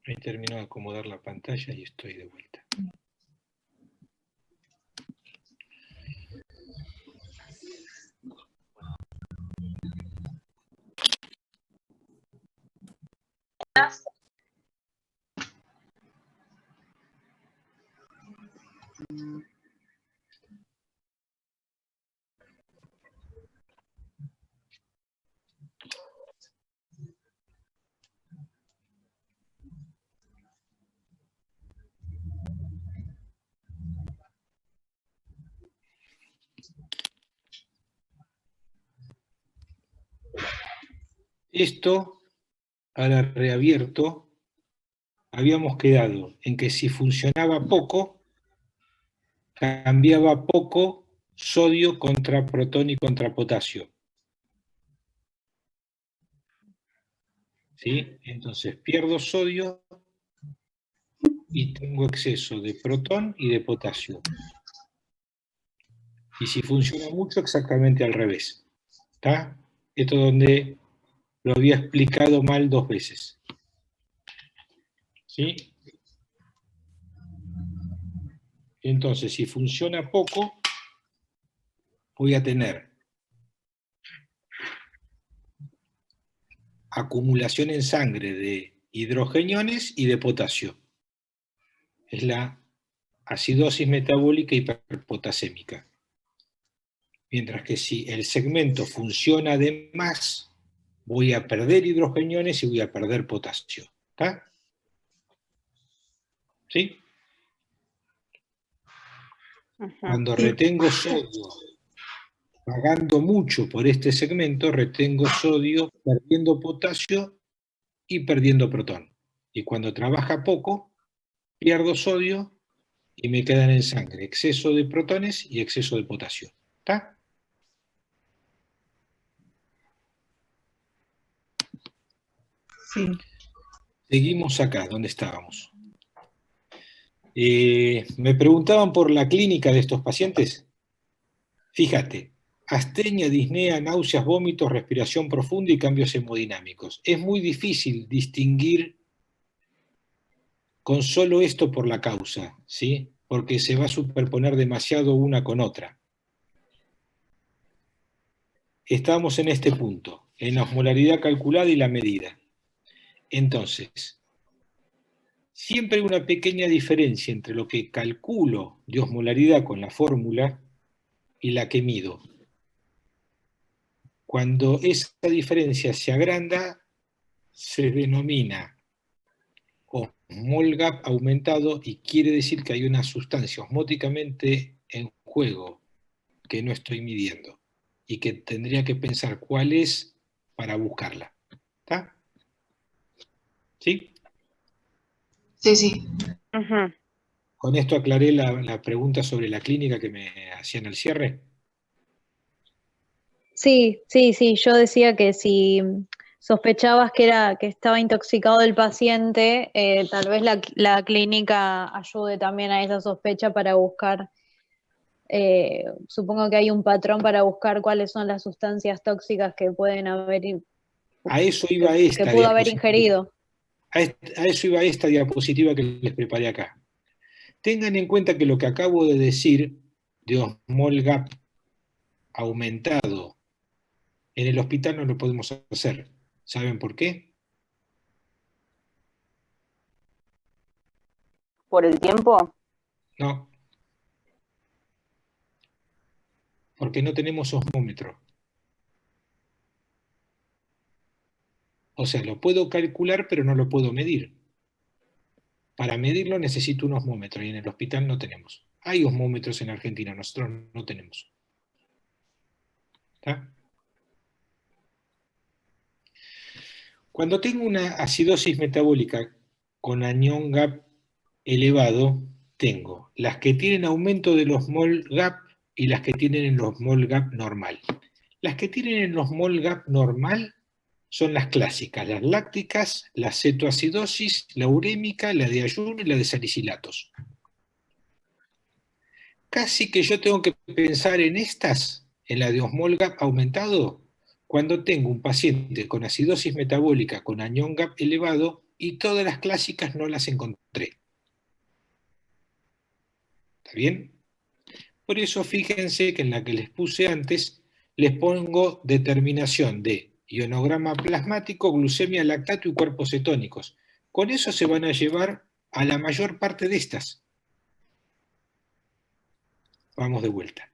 Ahí termino de acomodar la pantalla y estoy de vuelta. Esto, ahora reabierto, habíamos quedado en que si funcionaba poco, cambiaba poco sodio contra protón y contra potasio. ¿Sí? Entonces pierdo sodio y tengo exceso de protón y de potasio. Y si funciona mucho, exactamente al revés. ¿Está? Esto es donde lo había explicado mal 2 veces. ¿Sí? Entonces, si funciona poco, voy a tener acumulación en sangre de hidrogeniones y de potasio. Es la acidosis metabólica hiperpotasémica. Mientras que si el segmento funciona de más, voy a perder hidrogeniones y voy a perder potasio. ¿Está? ¿Sí? Cuando retengo sodio pagando mucho por este segmento, retengo sodio perdiendo potasio y perdiendo protón. Y cuando trabaja poco, pierdo sodio y me quedan en sangre exceso de protones y exceso de potasio. ¿Está? Sí. Seguimos acá, donde estábamos. Me preguntaban por la clínica de estos pacientes. Fíjate, astenia, disnea, náuseas, vómitos, respiración profunda y cambios hemodinámicos. Es muy difícil distinguir con solo esto por la causa, ¿sí? Porque se va a superponer demasiado una con otra. Estamos en este punto, en la osmolaridad calculada y la medida. Entonces, siempre hay una pequeña diferencia entre lo que calculo de osmolaridad con la fórmula y la que mido. Cuando esa diferencia se agranda, se denomina osmol gap aumentado y quiere decir que hay una sustancia osmóticamente en juego que no estoy midiendo y que tendría que pensar cuál es para buscarla. ¿Está? ¿Sí? Sí, sí. Con esto aclaré la pregunta sobre la clínica que me hacían al cierre. Sí, sí, sí. Yo decía que si sospechabas que estaba intoxicado el paciente, tal vez la clínica ayude también a esa sospecha para buscar. Supongo que hay un patrón para buscar cuáles son las sustancias tóxicas que pueden haber, A eso iba que esta pudo haber diapositiva. ingerido. A eso iba esta diapositiva que les preparé acá. Tengan en cuenta que lo que acabo de decir de osmol gap aumentado en el hospital no lo podemos hacer. ¿Saben por qué? ¿Por el tiempo? No, porque no tenemos osmómetro. O sea, lo puedo calcular, pero no lo puedo medir. Para medirlo necesito un osmómetro y en el hospital no tenemos. Hay osmómetros en Argentina, nosotros no tenemos. ¿Está? Cuando tengo una acidosis metabólica con anión gap elevado, tengo las que tienen aumento de los mol gap y las que tienen el osmol gap normal. Las que tienen el osmol gap normal son las clásicas, las lácticas, la cetoacidosis, la urémica, la de ayuno y la de salicilatos. Casi que yo tengo que pensar en estas, en la de osmol gap aumentado, cuando tengo un paciente con acidosis metabólica con anión gap elevado y todas las clásicas no las encontré. ¿Está bien? Por eso fíjense que en la que les puse antes, les pongo determinación de ionograma plasmático, glucemia, lactato y cuerpos cetónicos. Con eso se van a llevar a la mayor parte de estas. Vamos de vuelta.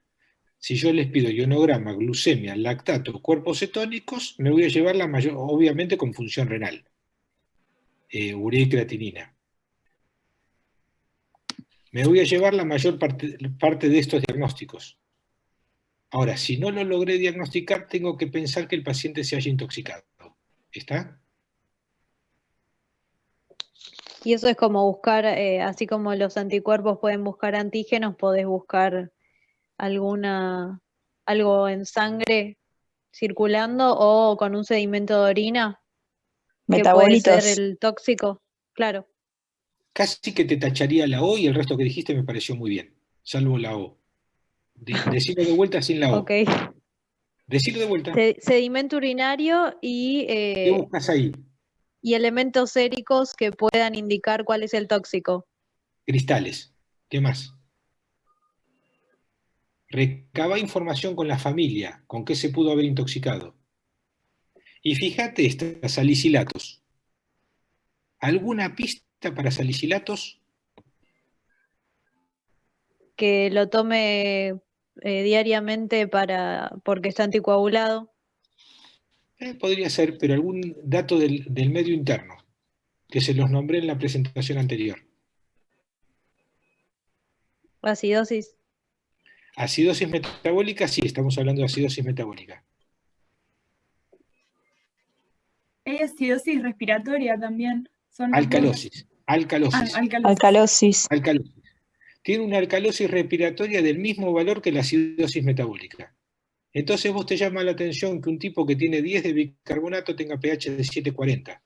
Si yo les pido ionograma, glucemia, lactato, cuerpos cetónicos, me voy a llevar la mayor, obviamente con función renal. Urea y creatinina. Me voy a llevar la mayor parte de estos diagnósticos. Ahora, si no lo logré diagnosticar, tengo que pensar que el paciente se haya intoxicado. ¿Está? Y eso es como buscar, así como los anticuerpos pueden buscar antígenos, podés buscar algo en sangre circulando o con un sedimento de orina que puede ser Metabolitos. el tóxico. Claro. Casi que te tacharía la O y el resto que dijiste me pareció muy bien, salvo la O. Decirlo de vuelta sin la O. Ok. Decirlo de vuelta. Sedimento urinario ¿Qué buscas ahí? y elementos séricos que puedan indicar cuál es el tóxico. Cristales. ¿Qué más? Recaba información con la familia, con qué se pudo haber intoxicado. Y fíjate estas, salicilatos. ¿Alguna pista para salicilatos? Que lo tome diariamente porque está anticoagulado. Podría ser, pero algún dato del medio interno, que se los nombré en la presentación anterior. Acidosis. Acidosis metabólica, sí, estamos hablando de acidosis metabólica. Hay acidosis respiratoria también. Son Alcalosis. Alcalosis. alcalosis. Alcalosis. Tiene una alcalosis respiratoria del mismo valor que la acidosis metabólica. Entonces vos te llama la atención que un tipo que tiene 10 de bicarbonato tenga pH de 7,40.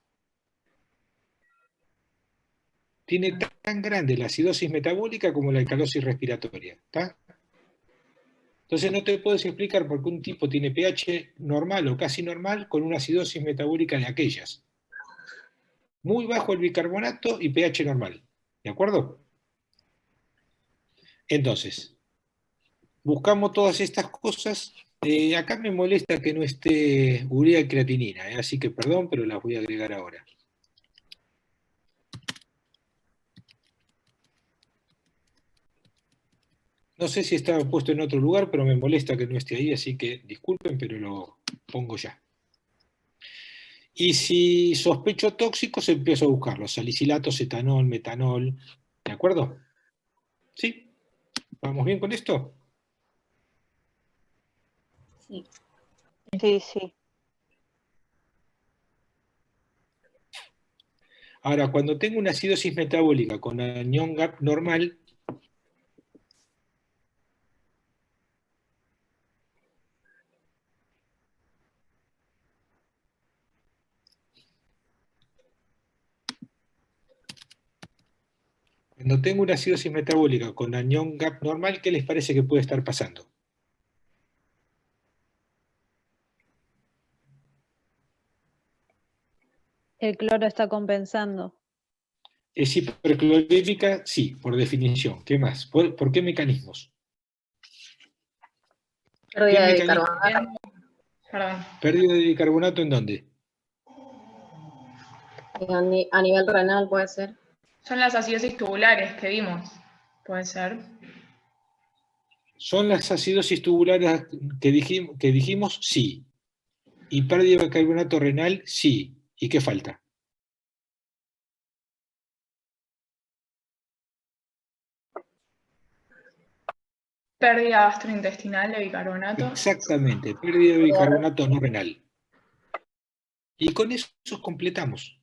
Tiene tan grande la acidosis metabólica como la alcalosis respiratoria. ¿Está? Entonces no te puedes explicar por qué un tipo tiene pH normal o casi normal con una acidosis metabólica de aquellas. Muy bajo el bicarbonato y pH normal. ¿De acuerdo? Entonces, buscamos todas estas cosas. Acá me molesta que no esté urea y creatinina, así que perdón, pero las voy a agregar ahora. No sé si estaba puesto en otro lugar, pero me molesta que no esté ahí, así que disculpen, pero lo pongo ya. Y si sospecho tóxicos, empiezo a buscarlos. Salicilatos, etanol, metanol. ¿De acuerdo? ¿Sí? ¿Vamos bien con esto? Sí. Sí, sí. Ahora, cuando tengo una acidosis metabólica con anión GAP normal, ¿qué les parece que puede estar pasando? El cloro está compensando. ¿Es hiperclorímica? Sí, por definición. ¿Qué más? ¿Por qué mecanismos? Pérdida de mecanismo? bicarbonato. Perdón. ¿Pérdida de bicarbonato en dónde? A nivel renal puede ser. Son las acidosis tubulares que vimos, puede ser. ¿Son las acidosis tubulares que dijimos? Sí. ¿Y pérdida de bicarbonato renal? Sí. ¿Y qué falta? Pérdida gastrointestinal de bicarbonato. Exactamente, pérdida de bicarbonato no renal. Y con eso completamos.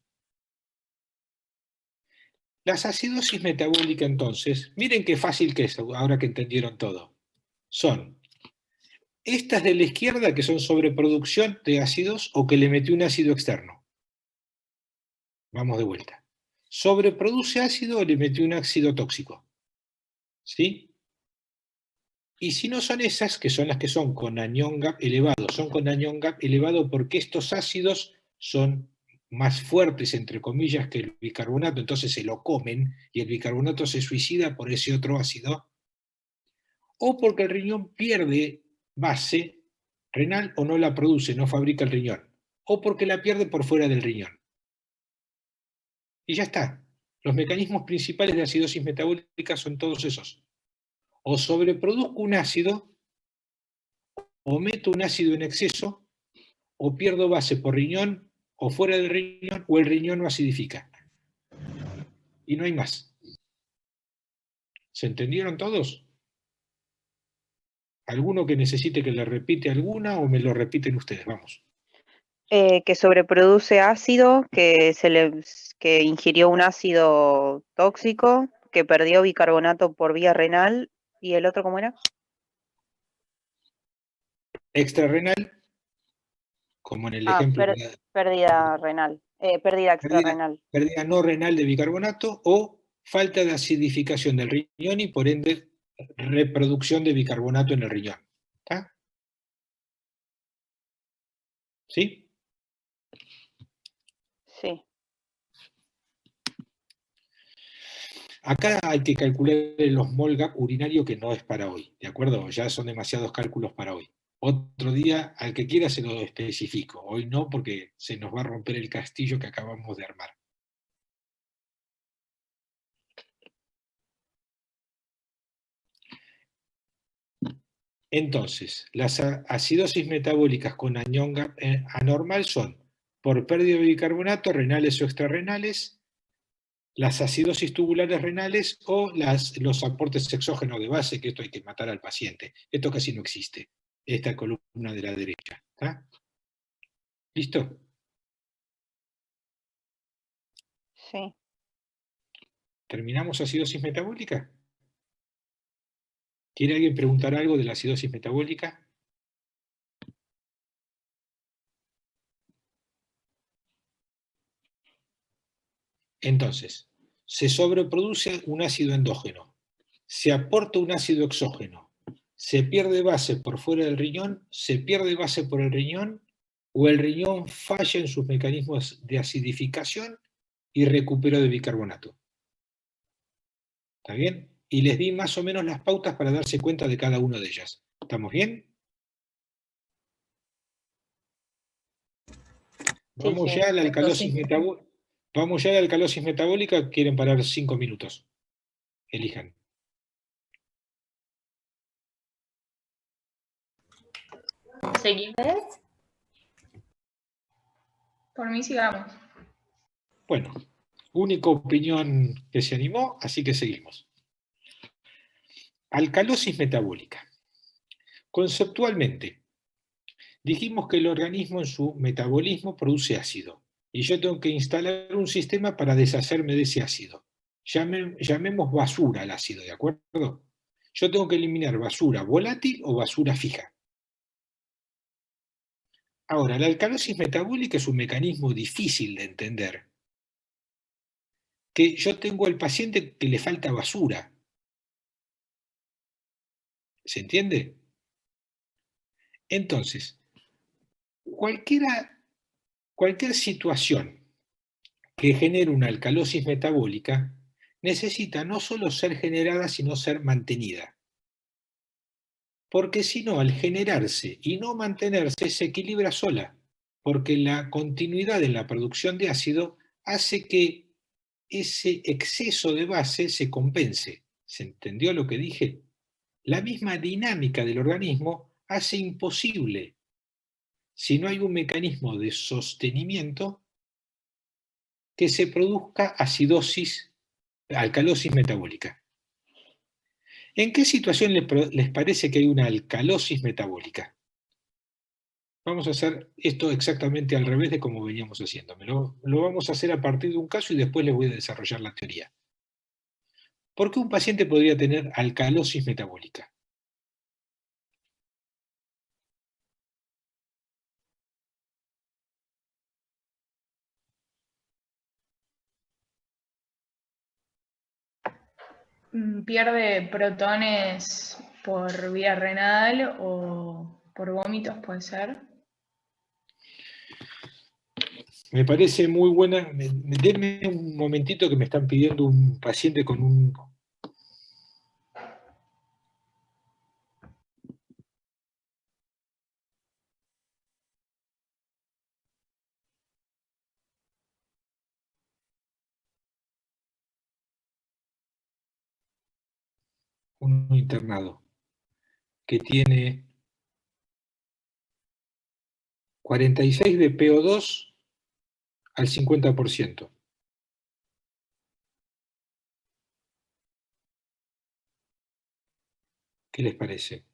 Las acidosis metabólicas, entonces, miren qué fácil que es, ahora que entendieron todo. Son estas de la izquierda, que son sobreproducción de ácidos o que le metió un ácido externo. Vamos de vuelta. ¿Sobreproduce ácido o le metió un ácido tóxico? ¿Sí? Y si no son esas, que son las que son con anión GAP elevado, son con anión GAP elevado porque estos ácidos son más fuertes, entre comillas, que el bicarbonato, entonces se lo comen y el bicarbonato se suicida por ese otro ácido, o porque el riñón pierde base renal o no la produce, no fabrica el riñón, o porque la pierde por fuera del riñón. Y ya está. Los mecanismos principales de acidosis metabólica son todos esos. O sobreproduzco un ácido, o meto un ácido en exceso, o pierdo base por riñón, o fuera del riñón, o el riñón no acidifica. Y no hay más. ¿Se entendieron todos? ¿Alguno que necesite que le repite alguna o me lo repiten ustedes? Vamos. Que sobreproduce ácido, que ingirió un ácido tóxico, que perdió bicarbonato por vía renal, ¿y el otro cómo era? Extrarrenal, como en el ejemplo. Pérdida renal, pérdida extrarrenal. Pérdida no renal de bicarbonato o falta de acidificación del riñón y por ende reproducción de bicarbonato en el riñón. ¿Está? ¿Sí? Sí. Acá hay que calcular los mol gap urinarios, que no es para hoy, ¿de acuerdo? Ya son demasiados cálculos para hoy. Otro día, al que quiera se lo especifico. Hoy no, porque se nos va a romper el castillo que acabamos de armar. Entonces, las acidosis metabólicas con anión gap anormal son por pérdida de bicarbonato, renales o extrarrenales, las acidosis tubulares renales o los aportes exógenos de base, que esto hay que matar al paciente. Esto casi no existe, esta columna de la derecha. ¿Está? ¿Listo? Sí. ¿Terminamos acidosis metabólica? ¿Quiere alguien preguntar algo de la acidosis metabólica? Entonces, se sobreproduce un ácido endógeno, se aporta un ácido exógeno, se pierde base por fuera del riñón, se pierde base por el riñón, o el riñón falla en sus mecanismos de acidificación y recupero de bicarbonato. ¿Está bien? Y les di más o menos las pautas para darse cuenta de cada una de ellas. ¿Estamos bien? Vamos ya a la alcalosis metabólica. Vamos ya a la alcalosis metabólica. Quieren parar 5 minutos. Elijan. ¿Seguimos? Por mí sigamos. Bueno, única opinión que se animó, así que seguimos. Alcalosis metabólica. Conceptualmente, dijimos que el organismo en su metabolismo produce ácido, y yo tengo que instalar un sistema para deshacerme de ese ácido. Llamemos basura al ácido, ¿de acuerdo? Yo tengo que eliminar basura volátil o basura fija. Ahora, la alcalosis metabólica es un mecanismo difícil de entender. Que yo tengo al paciente que le falta basura. ¿Se entiende? Entonces, cualquier situación que genere una alcalosis metabólica necesita no solo ser generada, sino ser mantenida. Porque si no, al generarse y no mantenerse, se equilibra sola, porque la continuidad en la producción de ácido hace que ese exceso de base se compense. ¿Se entendió lo que dije? La misma dinámica del organismo hace imposible, si no hay un mecanismo de sostenimiento, que se produzca alcalosis metabólica. ¿En qué situación les parece que hay una alcalosis metabólica? Vamos a hacer esto exactamente al revés de como veníamos haciendo. Lo vamos a hacer a partir de un caso y después les voy a desarrollar la teoría. ¿Por qué un paciente podría tener alcalosis metabólica? Pierde protones por vía renal o por vómitos, puede ser. Me parece muy buena. Denme un momentito que me están pidiendo un paciente con un... uno internado que tiene 46 de PO2 al 50%. ¿Qué les parece?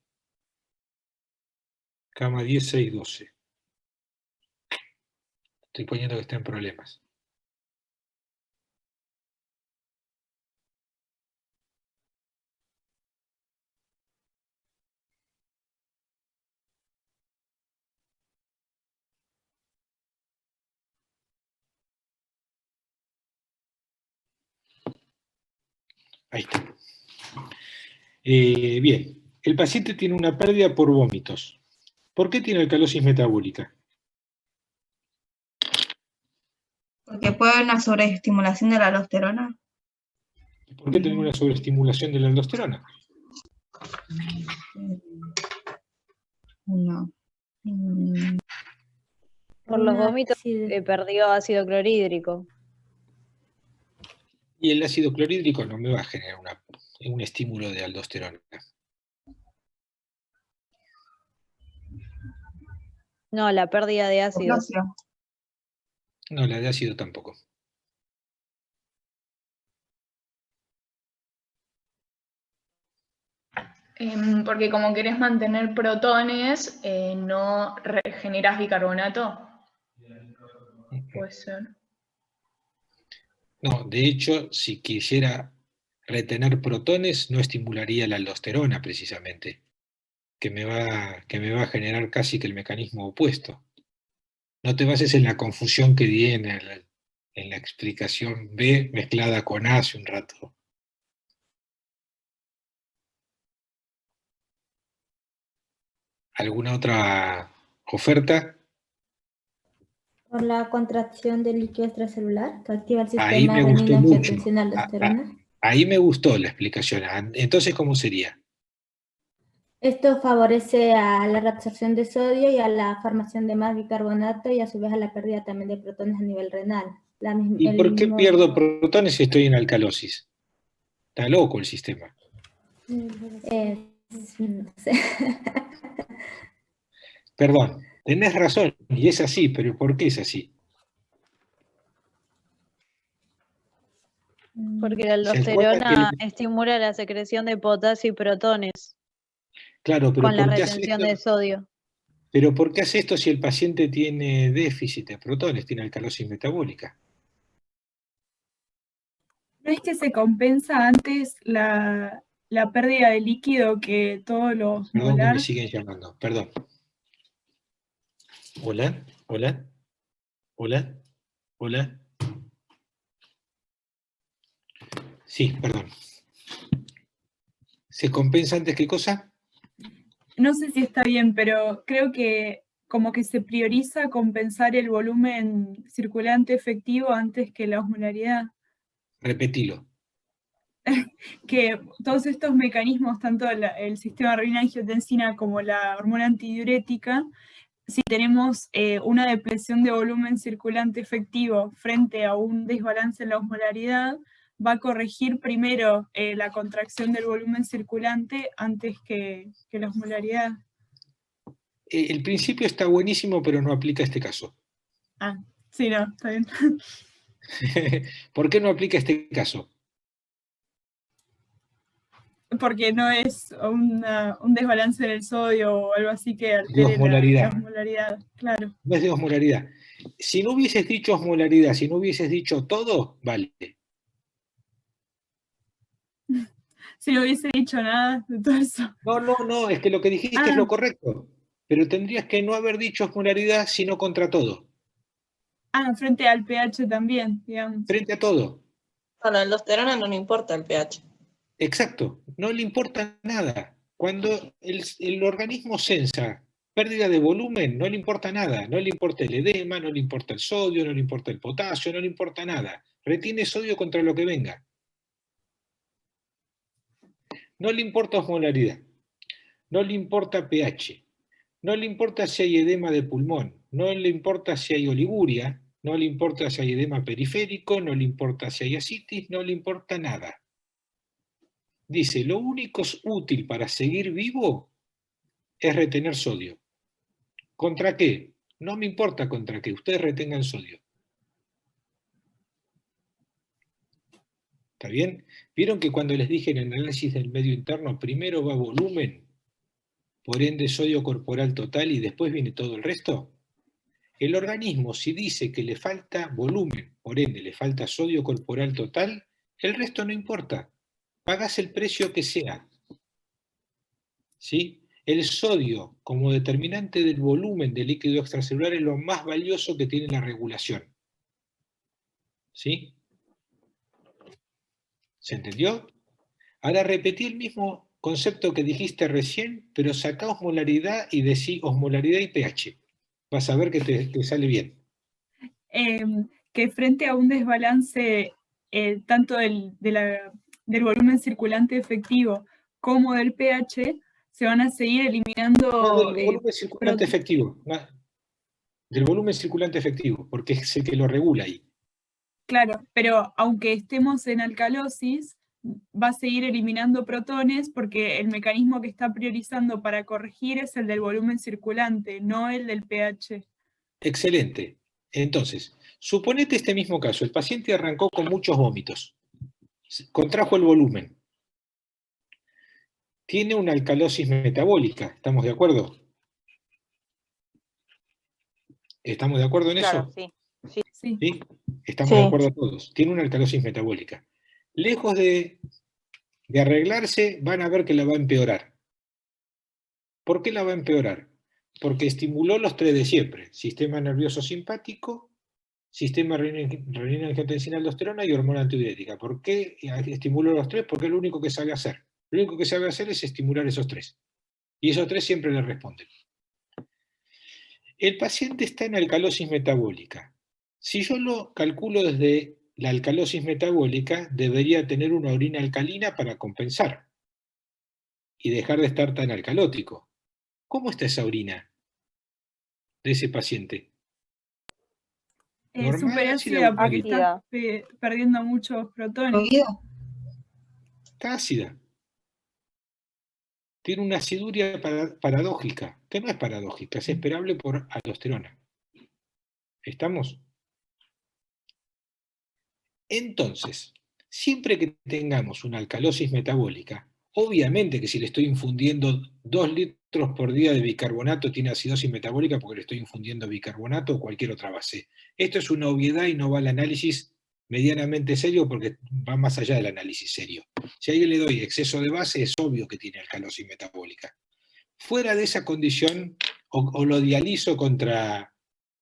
Cama 10, 6, 12. Estoy poniendo que está en problemas. Ahí está. Bien, el paciente tiene una pérdida por vómitos. ¿Por qué tiene alcalosis metabólica? Porque puede haber una sobreestimulación de la aldosterona. ¿Por qué tenemos una sobreestimulación de la aldosterona? No. Por los vómitos Sí. perdió ácido clorhídrico. Y el ácido clorhídrico no me va a generar un estímulo de aldosterona. No, la pérdida de ácido. Potasio. No, la de ácido tampoco. Porque como querés mantener protones, no generás bicarbonato. Puede ser. No, de hecho, si quisiera retener protones, no estimularía la aldosterona precisamente, que me va a generar casi que el mecanismo opuesto. No te bases en la confusión que di en la explicación B mezclada con A hace un rato. ¿Alguna otra oferta? Por la contracción del líquido extracelular que activa el Ahí sistema me gustó mucho. renina-angiotensina-aldosterona. Ahí me gustó la explicación. Entonces, ¿cómo sería? Esto favorece a la reabsorción de sodio y a la formación de más bicarbonato y a su vez a la pérdida también de protones a nivel renal. ¿Y por qué pierdo protones si estoy en alcalosis? Está loco el sistema. No sé. Perdón, tenés razón, y es así, pero ¿por qué es así? Porque la ¿Se acuerdan aldosterona que estimula la secreción de potasio y protones Claro, pero con la ¿por qué hace retención esto? de sodio. Pero ¿por qué hace esto si el paciente tiene déficit de protones, tiene alcalosis metabólica? ¿No es que se compensa antes la pérdida de líquido que todos los Perdón que me molar? siguen llamando, perdón. Hola, hola, hola, hola. Sí, perdón. ¿Se compensa antes qué cosa? No sé si está bien, pero creo que como que se prioriza compensar el volumen circulante efectivo antes que la osmolaridad. Repetilo. Que todos estos mecanismos, tanto el sistema renina-angiotensina como la hormona antidiurética, si tenemos una depresión de volumen circulante efectivo frente a un desbalance en la osmolaridad, va a corregir primero la contracción del volumen circulante antes que la osmolaridad. El principio está buenísimo, pero no aplica a este caso. Ah, sí, no, está bien. ¿Por qué no aplica a este caso? Porque no es un desbalance en el sodio o algo así que De altere osmolaridad. la osmolaridad, claro. No es de osmolaridad. Si no hubieses dicho osmolaridad, si no hubieses dicho todo, vale. Si no hubiese dicho nada de todo eso. No, es que lo que dijiste es lo correcto. Pero tendrías que no haber dicho osmolaridad, sino contra todo. Frente al pH también, digamos. Frente a todo. A la aldosterona no le importa el pH. Exacto, no le importa nada. Cuando el organismo sensa Pérdida de volumen, no le importa nada, no le importa el edema, no le importa el sodio, no le importa el potasio, no le importa nada. Retiene sodio contra lo que venga. No le importa osmolaridad, no le importa pH, no le importa si hay edema de pulmón, no le importa si hay oliguria, no le importa si hay edema periférico, no le importa si hay ascitis, no le importa nada. Dice, lo único útil para seguir vivo es retener sodio. ¿Contra qué? No me importa contra qué, ustedes retengan sodio. ¿Está bien? ¿Vieron que cuando les dije en el análisis del medio interno, primero va volumen, por ende sodio corporal total y después viene todo el resto? El organismo, si dice que le falta volumen, por ende le falta sodio corporal total, el resto no importa. Pagas el precio que sea. ¿Sí? El sodio, como determinante del volumen del líquido extracelular, es lo más valioso que tiene la regulación. ¿Sí? ¿Se entendió? Ahora repetí el mismo concepto que dijiste recién, pero sacá osmolaridad y decí osmolaridad y pH. Vas a ver que te sale bien. Que frente a un desbalance tanto del volumen circulante efectivo como del pH, se van a seguir eliminando... No, del volumen circulante efectivo. No, del volumen circulante efectivo, porque es el que lo regula ahí. Claro, pero aunque estemos en alcalosis, va a seguir eliminando protones porque el mecanismo que está priorizando para corregir es el del volumen circulante, no el del pH. Excelente. Entonces, suponete este mismo caso. El paciente arrancó con muchos vómitos. Contrajo el volumen. Tiene una alcalosis metabólica. ¿Estamos de acuerdo? ¿Estamos de acuerdo en Claro, eso? sí. ¿Sí? Estamos Sí. de acuerdo todos. Tiene una alcalosis metabólica. Lejos de arreglarse, van a ver que la va a empeorar. ¿Por qué la va a empeorar? Porque estimuló los tres de siempre. Sistema nervioso simpático, sistema renina-angiotensina-aldosterona y hormona antidiurética. ¿Por qué estimuló los tres? Porque es lo único que sabe hacer. Lo único que sabe hacer es estimular esos tres. Y esos tres siempre le responden. El paciente está en alcalosis metabólica. Si yo lo calculo desde la alcalosis metabólica, debería tener una orina alcalina para compensar y dejar de estar tan alcalótico. ¿Cómo está esa orina de ese paciente? Normal, Súper ácida o ácida porque alcalina. está perdiendo muchos protones. ¿Oído? Está ácida. Tiene una aciduria paradójica, que no es paradójica, es esperable por aldosterona. ¿Estamos? Entonces, siempre que tengamos una alcalosis metabólica, obviamente que si le estoy infundiendo 2 litros por día de bicarbonato tiene acidosis metabólica porque le estoy infundiendo bicarbonato o cualquier otra base. Esto es una obviedad y no va al análisis medianamente serio porque va más allá del análisis serio. Si a alguien le doy exceso de base, es obvio que tiene alcalosis metabólica. Fuera de esa condición, o lo dializo contra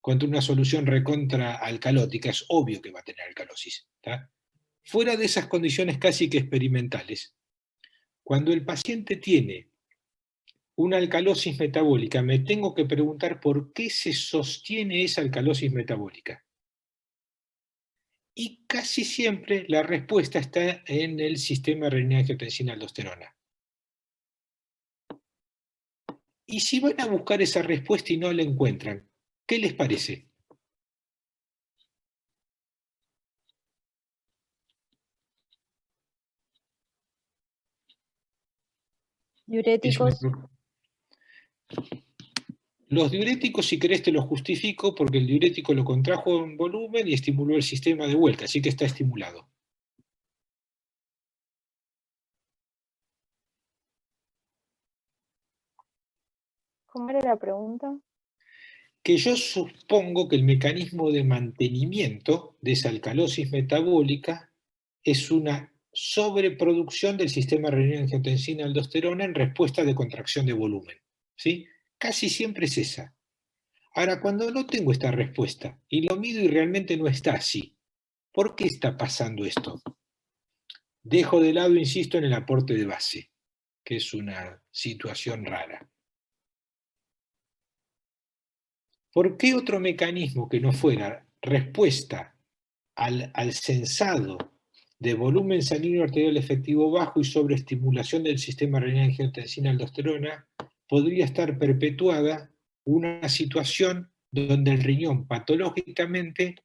una solución recontra alcalótica, es obvio que va a tener alcalosis. ¿Tá? Fuera de esas condiciones casi que experimentales, cuando el paciente tiene una alcalosis metabólica, me tengo que preguntar por qué se sostiene esa alcalosis metabólica. Y casi siempre la respuesta está en el sistema renina-angiotensina-aldosterona. Y si van a buscar esa respuesta y no la encuentran, ¿qué les parece? Diuréticos. Los diuréticos, si querés, te los justifico porque el diurético lo contrajo en volumen y estimuló el sistema de vuelta, así que está estimulado. ¿Cómo era la pregunta? Que yo supongo que el mecanismo de mantenimiento de esa alcalosis metabólica es una sobreproducción del sistema renina-angiotensina-aldosterona en respuesta de contracción de volumen. ¿Sí? Casi siempre es esa. Ahora, cuando no tengo esta respuesta y lo mido y realmente no está así, ¿por qué está pasando esto? Dejo de lado, insisto, en el aporte de base, que es una situación rara. ¿Por qué otro mecanismo que no fuera respuesta al sensado de volumen sanguíneo arterial efectivo bajo y sobreestimulación del sistema renina-angiotensina-aldosterona podría estar perpetuada una situación donde el riñón patológicamente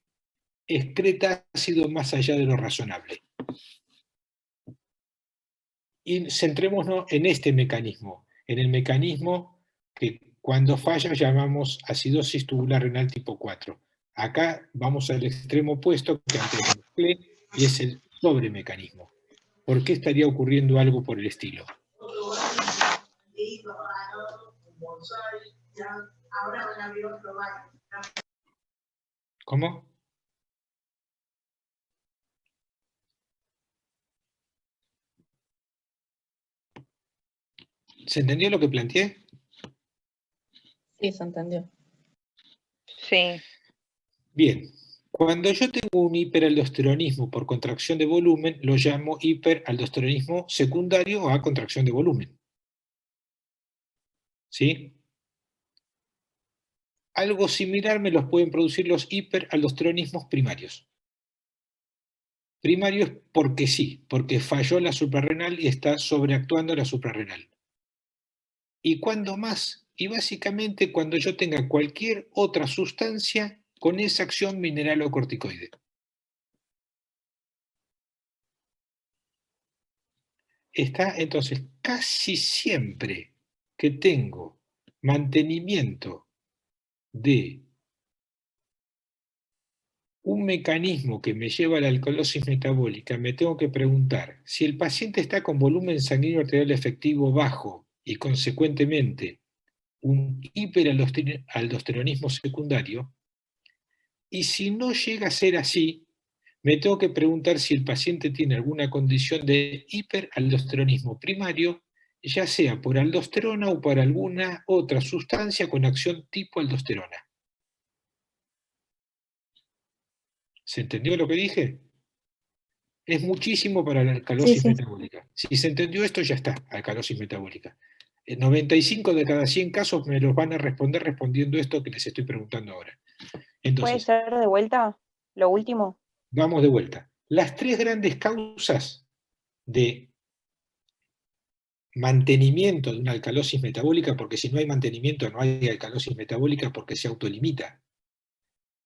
excreta ácido más allá de lo razonable? Y centrémonos en este mecanismo, en el mecanismo que cuando falla llamamos acidosis tubular renal tipo 4. Acá vamos al extremo opuesto que antes mezclé, y es el sobremecanismo. ¿Por qué estaría ocurriendo algo por el estilo? ¿Cómo? ¿Se entendió lo que planteé? Sí, se entendió. Sí. Bien. Cuando yo tengo un hiperaldosteronismo por contracción de volumen, lo llamo hiperaldosteronismo secundario a contracción de volumen. ¿Sí? Algo similar me los pueden producir los hiperaldosteronismos primarios. Primarios porque sí, porque falló la suprarrenal y está sobreactuando la suprarrenal. ¿Y cuándo más? Y básicamente cuando yo tenga cualquier otra sustancia con esa acción mineralocorticoide. Está entonces casi siempre que tengo mantenimiento de un mecanismo que me lleva a la alcalosis metabólica, me tengo que preguntar si el paciente está con volumen sanguíneo arterial efectivo bajo y consecuentemente un hiperaldosteronismo secundario, y si no llega a ser así, me tengo que preguntar si el paciente tiene alguna condición de hiperaldosteronismo primario, ya sea por aldosterona o por alguna otra sustancia con acción tipo aldosterona. ¿Se entendió lo que dije? Es muchísimo para la alcalosis metabólica. Si se entendió esto, ya está, alcalosis metabólica. 95 de cada 100 casos me los van a responder respondiendo esto que les estoy preguntando ahora. ¿Puede Entonces, ser de vuelta lo último? vamos de vuelta. Las tres grandes causas de mantenimiento de una alcalosis metabólica, porque si no hay mantenimiento no hay alcalosis metabólica porque se autolimita,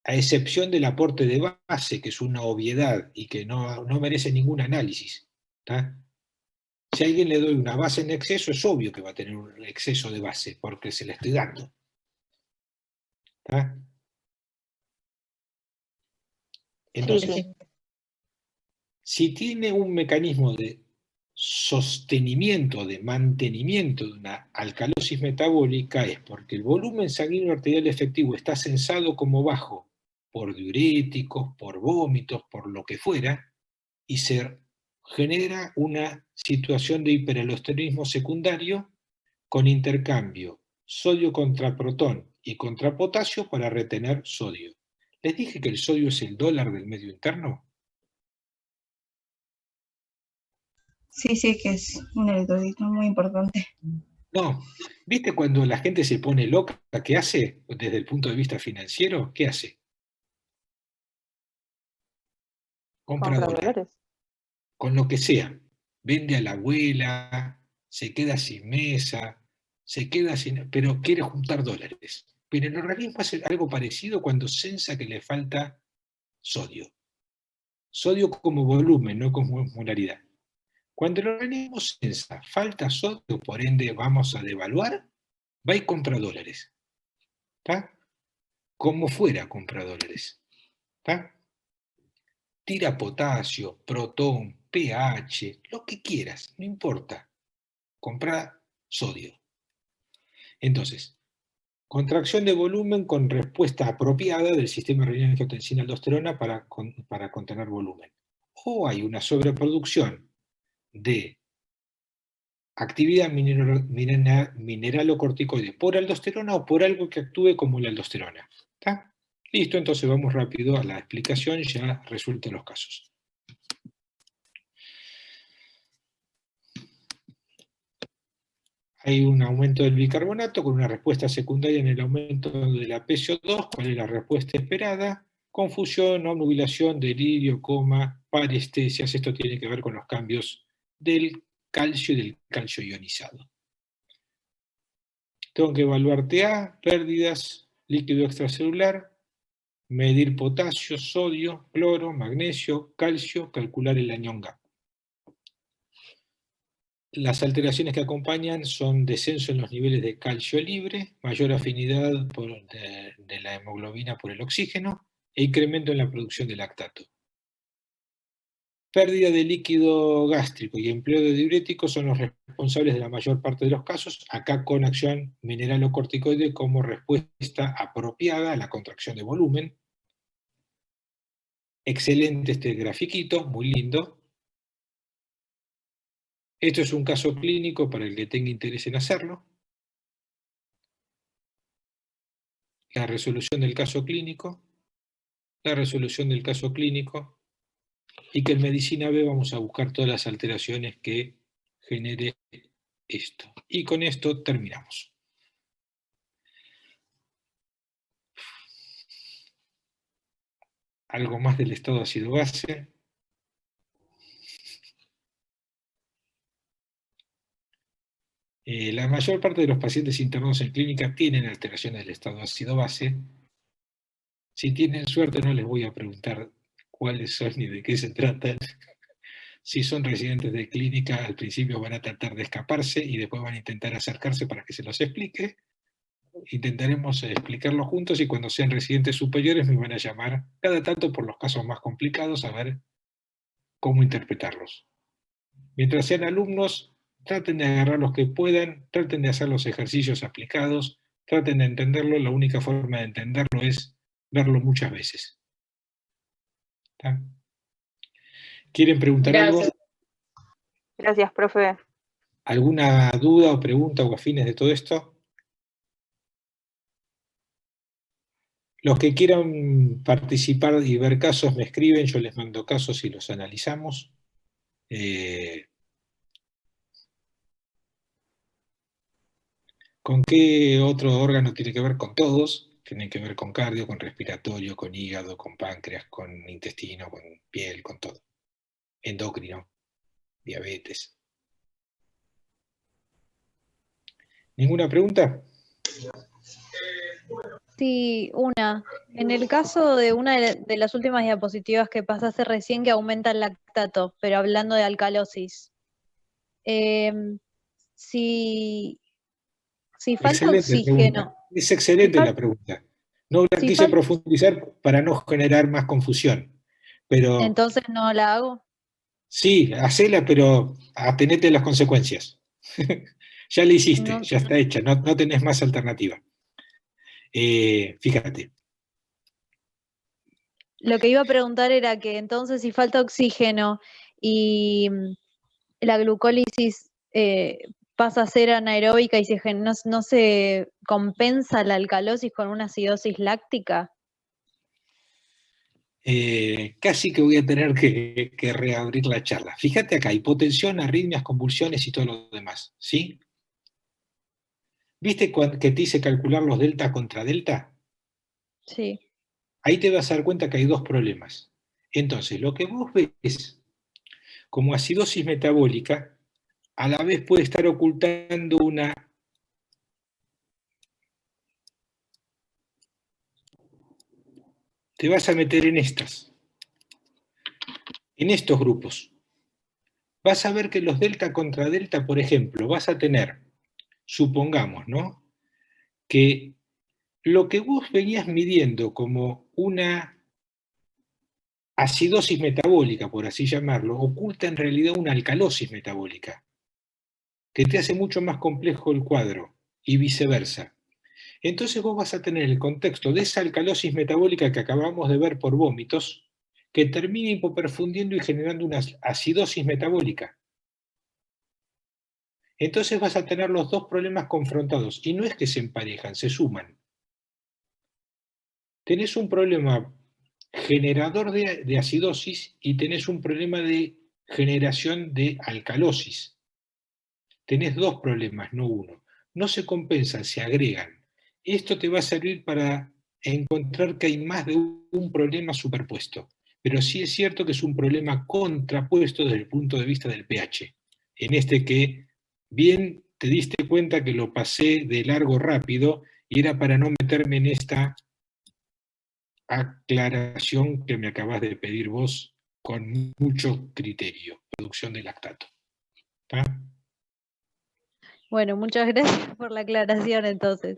a excepción del aporte de base, que es una obviedad y que no merece ningún análisis. ¿Tá? Si a alguien le doy una base en exceso, es obvio que va a tener un exceso de base, porque se la estoy dando. ¿Tá? Entonces, Sí. si tiene un mecanismo de sostenimiento, de mantenimiento de una alcalosis metabólica, es porque el volumen sanguíneo arterial efectivo está censado como bajo por diuréticos, por vómitos, por lo que fuera, y se genera una situación de hiperaldosteronismo secundario con intercambio sodio contra protón y contra potasio para retener sodio. ¿Les dije que el sodio es el dólar del medio interno? Sí, sí, que es un electrolito muy importante. No. ¿Viste cuando la gente se pone loca? ¿Qué hace desde el punto de vista financiero? ¿Qué hace? Compra ¿Compra dólar. dólares? Con lo que sea. Vende a la abuela, se queda sin mesa, se queda sin... pero quiere juntar dólares. Pero el organismo hace algo parecido cuando sensa que le falta sodio. Sodio como volumen, no como molaridad. Cuando el organismo sensa falta sodio, por ende vamos a devaluar, va y compra dólares. ¿Está? Como fuera compra dólares. ¿Está? Tira potasio, protón, pH, lo que quieras, no importa. Compra sodio. Entonces, contracción de volumen con respuesta apropiada del sistema renina-angiotensina-aldosterona para contener volumen. O hay una sobreproducción de actividad mineralocorticoide por aldosterona o por algo que actúe como la aldosterona. ¿Está? Listo, entonces vamos rápido a la explicación, ya resueltos los casos. Hay un aumento del bicarbonato con una respuesta secundaria en el aumento de la PCO2. ¿Cuál es la respuesta esperada? Confusión, obnubilación, delirio, coma, parestesias. Esto tiene que ver con los cambios del calcio y del calcio ionizado. Tengo que evaluar TA, pérdidas, líquido extracelular, medir potasio, sodio, cloro, magnesio, calcio, calcular el anión GAP. Las alteraciones que acompañan son descenso en los niveles de calcio libre, mayor afinidad de la hemoglobina por el oxígeno e incremento en la producción de lactato. Pérdida de líquido gástrico y empleo de diuréticos son los responsables de la mayor parte de los casos, acá con acción mineralocorticoide como respuesta apropiada a la contracción de volumen. Excelente este grafiquito, muy lindo. Esto es un caso clínico para el que tenga interés en hacerlo. La resolución del caso clínico, la resolución del caso clínico, y que en medicina B vamos a buscar todas las alteraciones que genere esto. Y con esto terminamos. Algo más del estado ácido base. La mayor parte de los pacientes internados en clínica tienen alteraciones del estado ácido base. Si tienen suerte no les voy a preguntar cuáles son ni de qué se tratan. Si son residentes de clínica, al principio van a tratar de escaparse y después van a intentar acercarse para que se los explique. Intentaremos explicarlo juntos y cuando sean residentes superiores me van a llamar cada tanto por los casos más complicados a ver cómo interpretarlos. Mientras sean alumnos, traten de agarrar los que puedan, traten de hacer los ejercicios aplicados, traten de entenderlo. La única forma de entenderlo es verlo muchas veces. ¿Está? ¿Quieren preguntar algo? Gracias, profe. ¿Alguna duda o pregunta o afines de todo esto? Los que quieran participar y ver casos me escriben, yo les mando casos y los analizamos. ¿Con qué otro órgano tiene que ver? Con todos. Tienen que ver con cardio, con respiratorio, con hígado, con páncreas, con intestino, con piel, con todo. Endocrino, diabetes. ¿Ninguna pregunta? Sí, una. En el caso de una de las últimas diapositivas que pasaste recién, que aumenta el lactato, pero hablando de alcalosis. Si falta Excelente oxígeno. pregunta. Es excelente la pregunta. No la quise profundizar para no generar más confusión. Pero Entonces no la hago. sí, hacela, pero atenete a las consecuencias. Ya la hiciste, No. ya está hecha, no tenés más alternativa. Fíjate. Lo que iba a preguntar era que entonces si falta oxígeno y la glucólisis pasa a ser anaeróbica y no se compensa la alcalosis con una acidosis láctica. Casi que voy a tener que reabrir la charla. Fíjate acá, hipotensión, arritmias, convulsiones y todo lo demás, ¿sí? ¿Viste que te hice calcular los delta contra delta? Sí. Ahí te vas a dar cuenta que hay dos problemas. Entonces, lo que vos ves como acidosis metabólica, a la vez puede estar ocultando una... Te vas a meter en estas, en estos grupos. Vas a ver que los delta contra delta, por ejemplo, vas a tener, supongamos, ¿no?, que lo que vos venías midiendo como una acidosis metabólica, por así llamarlo, oculta en realidad una alcalosis metabólica, que te hace mucho más complejo el cuadro, y viceversa. Entonces vos vas a tener el contexto de esa alcalosis metabólica que acabamos de ver por vómitos, que termina hipoperfundiendo y generando una acidosis metabólica. Entonces vas a tener los dos problemas confrontados, y no es que se emparejan, se suman. Tenés un problema generador de acidosis y tenés un problema de generación de alcalosis. tenés dos problemas, no uno. No se compensan, se agregan. Esto te va a servir para encontrar que hay más de un problema superpuesto. Pero sí es cierto que es un problema contrapuesto desde el punto de vista del pH. En este que bien te diste cuenta que lo pasé de largo rápido y era para no meterme en esta aclaración que me acabas de pedir vos con mucho criterio, producción de lactato. ¿Está? Bueno, muchas gracias por la aclaración entonces.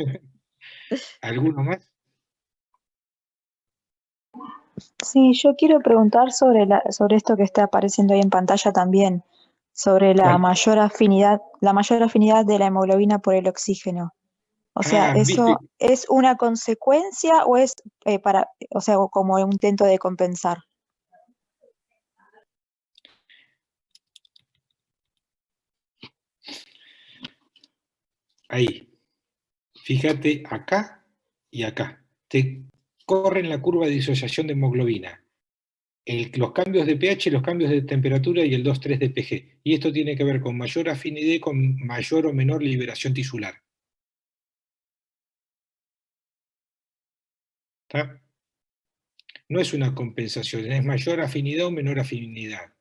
¿Alguno más? Sí, yo quiero preguntar sobre esto que está apareciendo ahí en pantalla también, sobre la ¿Cuál? mayor afinidad de la hemoglobina por el oxígeno. O sea, ¿viste? ¿eso es una consecuencia o es o sea, como un intento de compensar? Ahí. Fíjate acá y acá. Te corren la curva de disociación de hemoglobina. Los cambios de pH, los cambios de temperatura y el 2,3 de pG. Y esto tiene que ver con mayor afinidad y con mayor o menor liberación tisular. ¿Está? No es una compensación, es mayor afinidad o menor afinidad.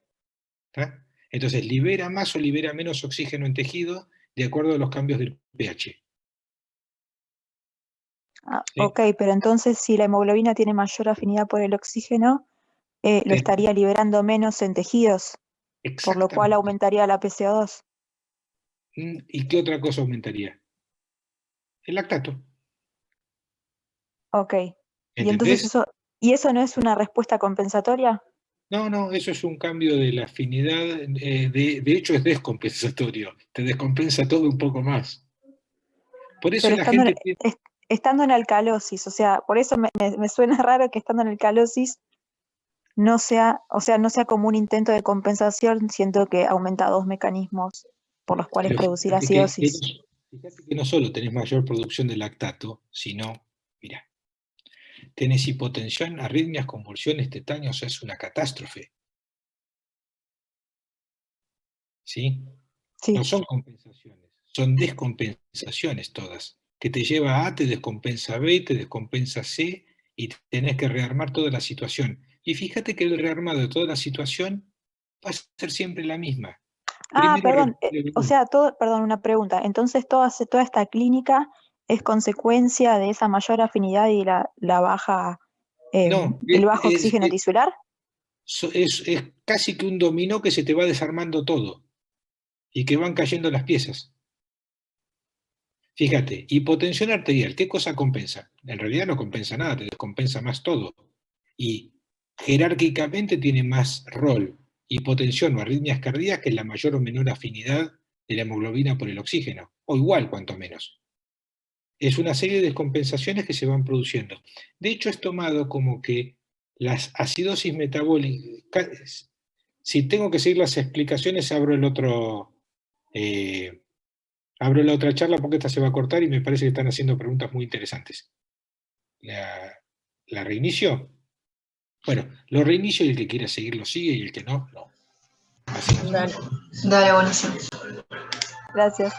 ¿Está? Entonces, libera más o libera menos oxígeno en tejido de acuerdo a los cambios del pH. ¿Sí? Ok, pero entonces si la hemoglobina tiene mayor afinidad por el oxígeno, lo estaría liberando menos en tejidos, por lo cual Exactamente. aumentaría la PCO2. ¿Y qué otra cosa aumentaría? El lactato. Ok. Y ¿Entendés? entonces eso no es una respuesta compensatoria. No, eso es un cambio de la afinidad, de hecho es descompensatorio, te descompensa todo un poco más. Por eso Pero la gente tiene... estando en alcalosis, o sea, por eso me suena raro que estando en alcalosis no sea como un intento de compensación, siento que aumenta dos mecanismos por los cuales Pero producir fíjate acidosis. que no solo tenés mayor producción de lactato, sino, mira, tenés hipotensión, arritmias, convulsiones, tetania, o sea, es una catástrofe. ¿Sí? Sí. No son compensaciones, son descompensaciones todas, que te lleva a, te descompensa B, te descompensa C, y tenés que rearmar toda la situación. Y fíjate que el rearmado de toda la situación va a ser siempre la misma. Perdón, Primero, o sea, perdón, una pregunta. Entonces toda esta clínica es consecuencia de esa mayor afinidad y la baja, no, el bajo oxígeno tisular. es casi que un dominó que se te va desarmando todo, y que van cayendo las piezas. Fíjate, hipotensión arterial, ¿qué cosa compensa? En realidad no compensa nada, te descompensa más todo. Y jerárquicamente tiene más rol hipotensión o arritmias cardíacas, que es la mayor o menor afinidad de la hemoglobina por el oxígeno, o igual cuanto menos. Es una serie de descompensaciones que se van produciendo. De hecho, es tomado como que las acidosis metabólicas, si tengo que seguir las explicaciones, abro la otra charla porque esta se va a cortar y me parece que están haciendo preguntas muy interesantes. ¿La reinicio? Bueno, lo reinicio y el que quiera seguir lo sigue y el que no, no. Así. Dale, buenísimo. Gracias.